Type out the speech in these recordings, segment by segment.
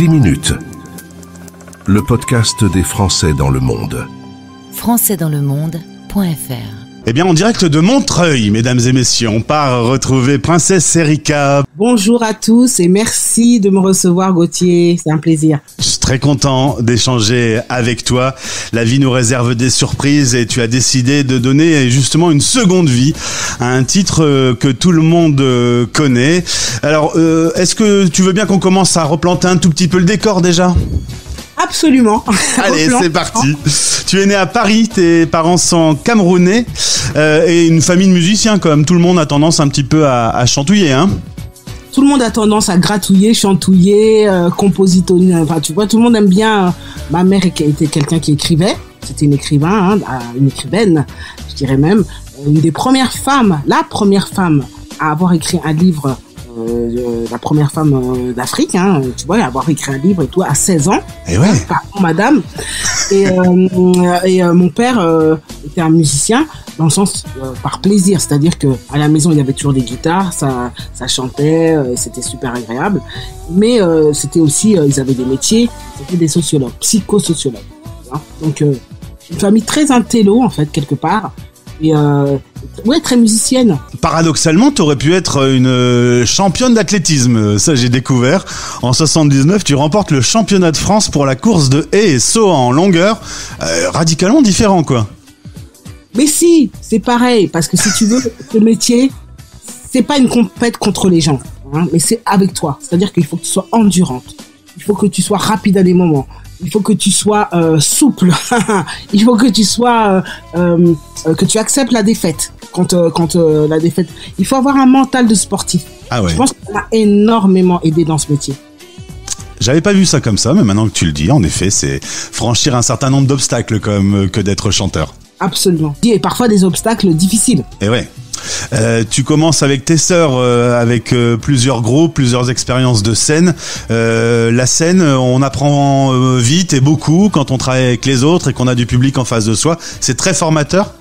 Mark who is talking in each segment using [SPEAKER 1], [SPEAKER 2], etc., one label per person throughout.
[SPEAKER 1] 10 minutes. Le podcast des Français dans le monde.
[SPEAKER 2] Françaisdanslemonde.fr.
[SPEAKER 3] Eh bien, en direct de Montreuil, mesdames et messieurs, on part retrouver Princesse Erika.
[SPEAKER 4] Bonjour à tous et merci de me recevoir, Gauthier. C'est un plaisir.
[SPEAKER 3] Je suis très content d'échanger avec toi. La vie nous réserve des surprises et tu as décidé de donner justement une seconde vie à un titre que tout le monde connaît. Alors, est-ce que tu veux bien qu'on commence à replanter un tout petit peu le décor déjà ?
[SPEAKER 4] Absolument.
[SPEAKER 3] Allez, c'est parti. Tu es né à Paris, tes parents sont camerounais et une famille de musiciens comme tout le monde a tendance un petit peu à chantouiller, hein.
[SPEAKER 4] Tout le monde a tendance à gratouiller, chantouiller, compositonner. Enfin, tu vois, tout le monde aime bien. Ma mère était quelqu'un qui écrivait. C'était une une écrivaine, je dirais même. Une des premières femmes, la première femme à avoir écrit un livre. La première femme d'Afrique, hein, tu vois, avoir écrit un livre et tout à 16 ans.
[SPEAKER 3] Et ouais.
[SPEAKER 4] Pardon, madame. Et mon père était un musicien dans le sens par plaisir, c'est-à-dire que à la maison il y avait toujours des guitares, ça chantait, c'était super agréable. Mais c'était aussi, ils avaient des métiers, c'était des sociologues, psychosociologues. Hein. Donc une famille très intello en fait quelque part. Et ouais, très musicienne.
[SPEAKER 3] Paradoxalement, tu aurais pu être une championne d'athlétisme. Ça, j'ai découvert. En 79, tu remportes le championnat de France pour la course de haies et saut en longueur. Radicalement différent, quoi.
[SPEAKER 4] Mais si, c'est pareil. Parce que si tu veux, ce métier, c'est pas une compète contre les gens. Hein, mais c'est avec toi. C'est-à-dire qu'il faut que tu sois endurante. Il faut que tu sois rapide à des moments. Il faut que tu sois souple. Il faut que tu sois que tu acceptes la défaite. Quand la défaite, il faut avoir un mental de sportif.
[SPEAKER 3] Ah ouais.
[SPEAKER 4] Je pense que ça m'a énormément aidé dans ce métier.
[SPEAKER 3] J'avais pas vu ça comme ça, mais maintenant que tu le dis, en effet, c'est franchir un certain nombre d'obstacles comme que d'être chanteur.
[SPEAKER 4] Absolument. Et parfois des obstacles difficiles.
[SPEAKER 3] Et ouais. Tu commences avec tes sœurs, avec plusieurs groupes, plusieurs expériences de scène. La scène, on apprend vite et beaucoup quand on travaille avec les autres et qu'on a du public en face de soi. C'est très formateur.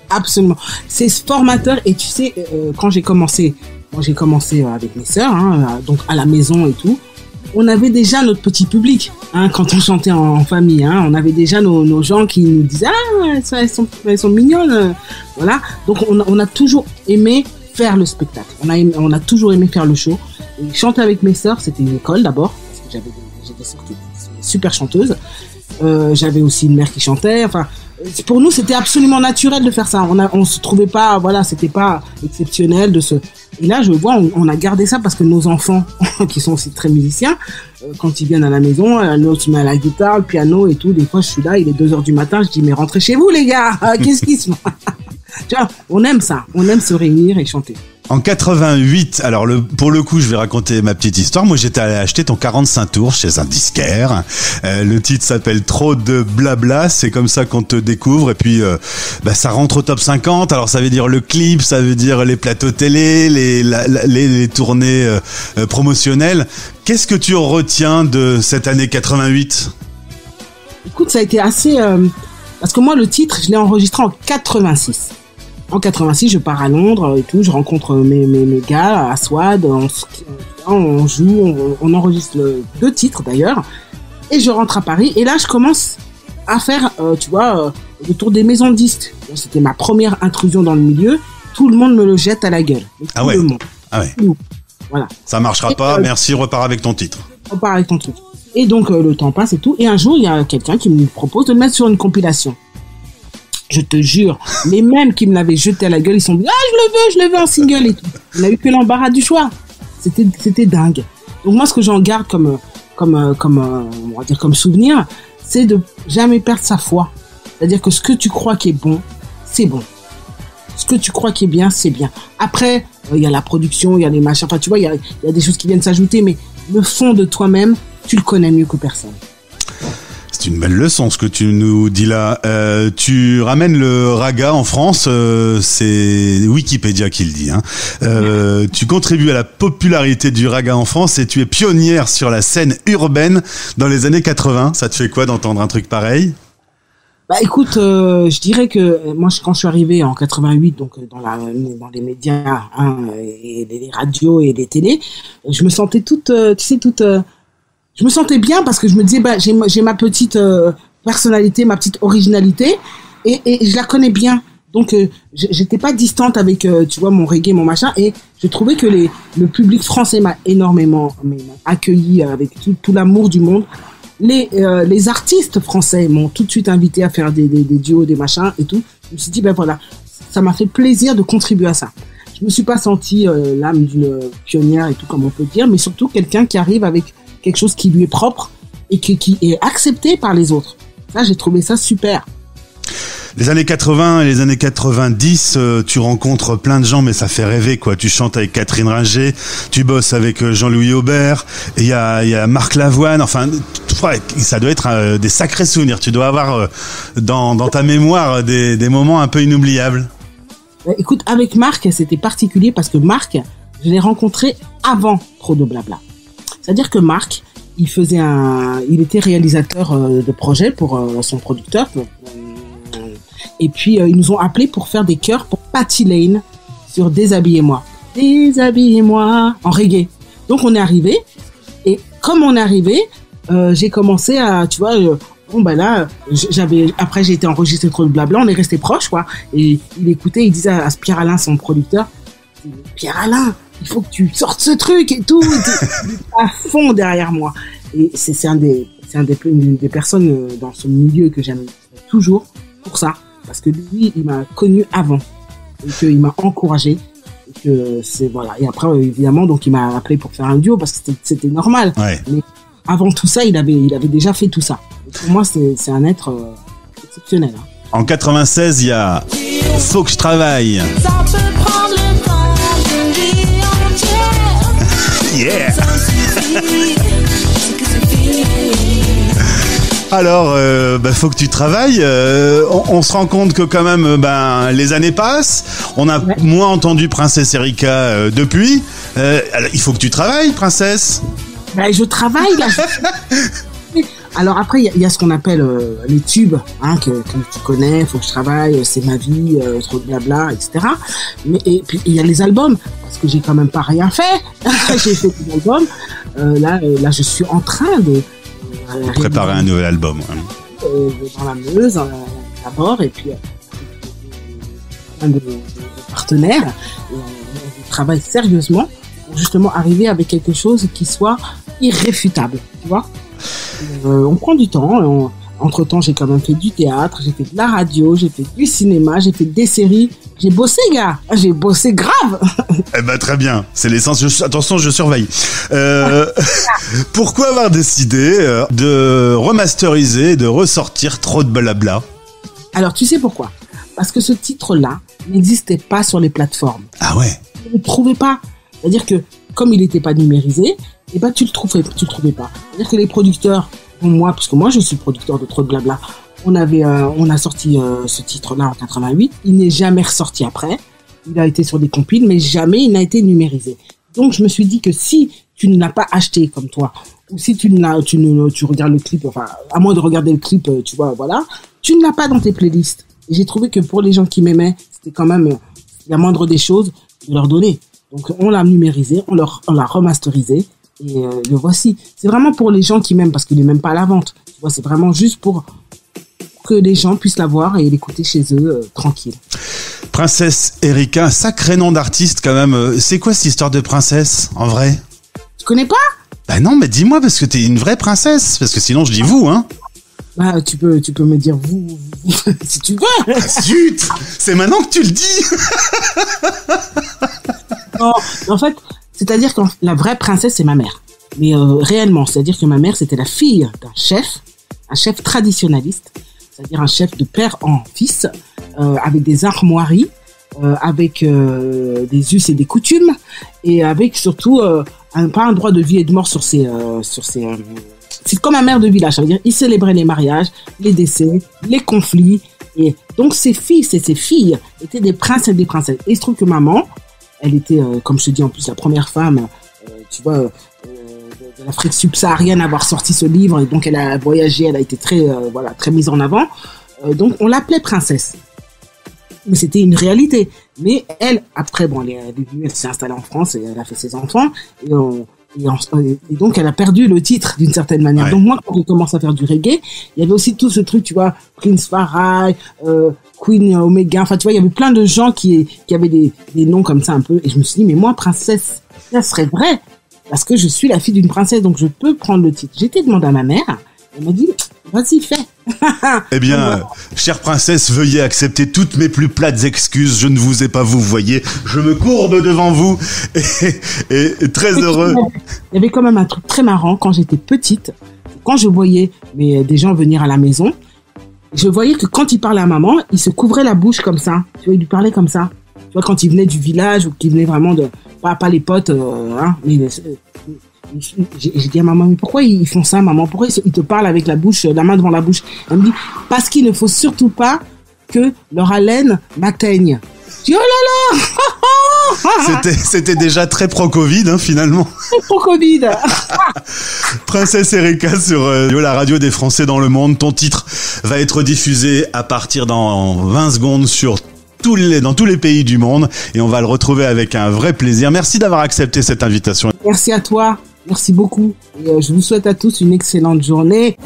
[SPEAKER 4] Absolument. C'est formateur et tu sais, quand j'ai commencé avec mes sœurs, hein, donc à la maison et tout, on avait déjà notre petit public, hein, quand on chantait en famille, hein, on avait déjà nos gens qui nous disaient elles sont mignonnes, voilà. Donc on a toujours aimé faire le spectacle, on a toujours aimé faire le show. Et chanter avec mes sœurs, c'était une école d'abord, parce que j'ai des sœurs qui étaient super chanteuses. J'avais aussi une mère qui chantait, enfin. Pour nous, c'était absolument naturel de faire ça. On se trouvait pas, voilà, c'était pas exceptionnel de se. Et là, je vois, on a gardé ça parce que nos enfants, qui sont aussi très musiciens, quand ils viennent à la maison, l'autre se met à la guitare, le piano et tout. Des fois, je suis là, il est 2h du matin, je dis mais rentrez chez vous, les gars. Qu'est-ce qui se passe? Tu vois, on aime ça, on aime se réunir et chanter.
[SPEAKER 3] En 88, alors pour le coup, je vais raconter ma petite histoire. Moi, j'étais allé acheter ton 45 tours chez un disquaire. Le titre s'appelle Trop de blabla. C'est comme ça qu'on te découvre. Et puis, ça rentre au top 50. Alors, ça veut dire le clip, ça veut dire les plateaux télé, les tournées promotionnelles. Qu'est-ce que tu retiens de cette année 88 ?
[SPEAKER 4] Écoute, ça a été assez... parce que moi, le titre, je l'ai enregistré en 86. En 86, je pars à Londres et tout, je rencontre mes gars à Swad, on joue, on enregistre 2 titres d'ailleurs, et je rentre à Paris, et là je commence à faire, le tour des maisons de disques. C'était ma première intrusion dans le milieu, tout le monde me le jette à la gueule.
[SPEAKER 3] Ah ouais.
[SPEAKER 4] Le monde.
[SPEAKER 3] Ah ouais.
[SPEAKER 4] Voilà.
[SPEAKER 3] Ça marchera pas, merci, repars avec ton titre.
[SPEAKER 4] Repars avec ton truc. Et donc le temps passe et tout, et un jour il y a quelqu'un qui me propose de le mettre sur une compilation. Je te jure, les mêmes qui me l'avaient jeté à la gueule, ils sont dit je le veux en single et tout. On a eu que l'embarras du choix. C'était dingue. Donc moi, ce que j'en garde comme on va dire comme souvenir, c'est de jamais perdre sa foi. C'est-à-dire que ce que tu crois qui est bon, c'est bon. Ce que tu crois qui est bien, c'est bien. Après, il y a la production, il y a les machins. Enfin, tu vois, il y a des choses qui viennent s'ajouter, mais le fond de toi-même, tu le connais mieux que personne.
[SPEAKER 3] C'est une belle leçon ce que tu nous dis là. Tu ramènes le raga en France, c'est Wikipédia qui le dit. Hein. Tu contribues à la popularité du raga en France et tu es pionnière sur la scène urbaine dans les années 80. Ça te fait quoi d'entendre un truc pareil ?
[SPEAKER 4] Bah écoute, je dirais que moi quand je suis arrivée en 88, donc dans les médias, hein, et les radios et les télés, je me sentais toute je me sentais bien parce que je me disais, bah, j'ai ma petite personnalité, ma petite originalité, et je la connais bien. Donc, j'étais pas distante avec, tu vois, mon reggae, mon machin, et je trouvais que le public français m'a énormément accueilli avec tout l'amour du monde. Les artistes français m'ont tout de suite invité à faire des duos, des machins et tout. Je me suis dit, ben voilà, ça m'a fait plaisir de contribuer à ça. Je me suis pas sentie l'âme d'une pionnière et tout, comme on peut dire, mais surtout quelqu'un qui arrive avec quelque chose qui lui est propre et qui est accepté par les autres. Ça, j'ai trouvé ça super.
[SPEAKER 3] Les années 80 et les années 90, tu rencontres plein de gens, mais ça fait rêver, quoi. Tu chantes avec Catherine Ringer, tu bosses avec Jean-Louis Aubert, il y a Marc Lavoine, enfin, ça doit être des sacrés souvenirs. Tu dois avoir dans ta mémoire des moments un peu inoubliables.
[SPEAKER 4] Écoute, avec Marc, c'était particulier parce que Marc, je l'ai rencontré avant Trop de Blabla. C'est-à-dire que Marc, il était réalisateur de projet pour son producteur. Et puis, ils nous ont appelés pour faire des chœurs pour Patty Lane sur Déshabillez-moi. Déshabillez-moi en reggae. Donc, on est arrivé. Et comme on est arrivé, j'ai commencé à, tu vois, bon, ben là, après, j'ai été enregistré Trop de Blabla, on est restés proches, quoi. Et il écoutait, il disait à Pierre Alain, son producteur, Pierre Alain, il faut que tu sortes ce truc et tout. Il était à fond derrière moi. Et c'est une des personnes dans ce milieu que j'aime toujours pour ça. Parce que lui, il m'a connu avant. Et qu'il m'a encouragé. Et que voilà. Et après, évidemment, donc, il m'a appelé pour faire un duo parce que c'était normal.
[SPEAKER 3] Ouais.
[SPEAKER 4] Mais avant tout ça, il avait déjà fait tout ça. Et pour moi, c'est un être exceptionnel. Hein.
[SPEAKER 3] En 96, il y a Faut que je travaille.
[SPEAKER 2] Ça peut prendre le temps de vie entière.
[SPEAKER 3] Yeah.
[SPEAKER 2] Ça suffit, c'est que c'est fini.
[SPEAKER 3] Alors, faut que tu travailles. On se rend compte que quand même, les années passent. On a moins entendu Princesse Erika depuis. Alors, il faut que tu travailles, Princesse.
[SPEAKER 4] Ben, je travaille là. Alors après, il y a ce qu'on appelle les tubes, hein, que tu connais. Faut que je travaille, c'est ma vie, Trop de Blabla, etc. Et puis il y a les albums, parce que j'ai quand même pas rien fait. J'ai fait des albums. Là, je suis en train de
[SPEAKER 3] préparer un nouvel album.
[SPEAKER 4] Dans la Meuse, d'abord, et puis un de partenaires. Et on travaille sérieusement pour justement arriver avec quelque chose qui soit irréfutable, tu vois. On prend du temps. Entre-temps, j'ai quand même fait du théâtre, j'ai fait de la radio, j'ai fait du cinéma, j'ai fait des séries. J'ai bossé, gars. J'ai bossé grave.
[SPEAKER 3] Eh ben, très bien. C'est l'essence. Attention, je surveille. Pourquoi avoir décidé de remasteriser, de ressortir Trop de Blabla?
[SPEAKER 4] Alors, tu sais pourquoi? Parce que ce titre-là n'existait pas sur les plateformes.
[SPEAKER 3] Ah ouais?
[SPEAKER 4] Je ne le trouvais pas. C'est-à-dire que, comme il n'était pas numérisé, eh ben, tu le trouvais pas. C'est-à-dire que les producteurs, moi, puisque moi, je suis producteur de Trop de Blabla, on a sorti ce titre-là en 88. Il n'est jamais ressorti après. Il a été sur des compiles, mais jamais il n'a été numérisé. Donc, je me suis dit que si tu ne l'as pas acheté comme toi, ou si tu regardes le clip, enfin, à moins de regarder le clip, tu vois, voilà, tu ne l'as pas dans tes playlists. Et j'ai trouvé que pour les gens qui m'aimaient, c'était quand même la moindre des choses de leur donner. Donc, on l'a numérisé, on l'a remasterisé, et le voici. C'est vraiment pour les gens qui m'aiment, parce qu'il n'est même pas à la vente. Tu vois, c'est vraiment juste pour que les gens puissent la voir et l'écouter chez eux, tranquille.
[SPEAKER 3] Princesse Erika, sacré nom d'artiste quand même. C'est quoi cette histoire de princesse, en vrai?
[SPEAKER 4] Tu connais pas?
[SPEAKER 3] Bah non, mais dis-moi, parce que t'es une vraie princesse. Parce que sinon, je dis vous, hein.
[SPEAKER 4] Bah, tu peux me dire vous si tu veux.
[SPEAKER 3] Ah, zut! C'est maintenant que tu le dis!
[SPEAKER 4] Non, en fait, c'est-à-dire que la vraie princesse, c'est ma mère. Mais réellement, c'est-à-dire que ma mère, c'était la fille d'un chef, un chef traditionnaliste, c'est-à-dire un chef de père en fils, avec des armoiries, avec des us et des coutumes, et avec surtout pas un droit de vie et de mort sur ses c'est comme un maire de village, ça veut dire il célébrait les mariages, les décès, les conflits, et donc ses fils et ses filles étaient des princes et des princesses. Et il se trouve que maman, elle était, comme je te dis en plus, la première femme, tu vois, de l'Afrique subsaharienne à avoir sorti ce livre, et donc elle a voyagé, elle a été très mise en avant. Donc on l'appelait princesse. Mais c'était une réalité. Mais elle, après, bon, elle est venue, elle s'est installée en France et elle a fait ses enfants. Et Et donc, elle a perdu le titre d'une certaine manière.
[SPEAKER 3] Ouais.
[SPEAKER 4] Donc, moi, quand j'ai commencé à faire du reggae, il y avait aussi tout ce truc, tu vois, Prince Farai, Queen Omega. Enfin, tu vois, il y avait plein de gens qui avaient des noms comme ça un peu. Et je me suis dit, mais moi, princesse, ça serait vrai. Parce que je suis la fille d'une princesse, donc je peux prendre le titre. J'ai été demandé à ma mère. Elle m'a dit, vas-y, fais.
[SPEAKER 3] Eh bien, chère princesse, veuillez accepter toutes mes plus plates excuses. Je ne vous ai pas vouvoyé. Je me courbe devant vous et très heureux.
[SPEAKER 4] Il y avait quand même un truc très marrant quand j'étais petite. Quand je voyais des gens venir à la maison, je voyais que quand ils parlaient à maman, ils se couvraient la bouche comme ça. Tu vois, ils lui parlaient comme ça. Tu vois, quand ils venaient du village ou qu'ils venaient vraiment de... Pas les potes, hein, mais... J'ai dit à maman, mais pourquoi ils font ça, maman? Pourquoi ils te parlent avec la main devant la bouche? Elle me dit, parce qu'il ne faut surtout pas que leur haleine m'atteigne. Je dis, oh là là!
[SPEAKER 3] C'était déjà très pro-Covid, hein, finalement.
[SPEAKER 4] Pour Covid.
[SPEAKER 3] Princesse Erika sur la radio des Français dans le monde. Ton titre va être diffusé à partir dans 20 secondes dans tous les pays du monde et on va le retrouver avec un vrai plaisir. Merci d'avoir accepté cette invitation.
[SPEAKER 4] Merci à toi. Merci beaucoup. Et je vous souhaite à tous une excellente journée.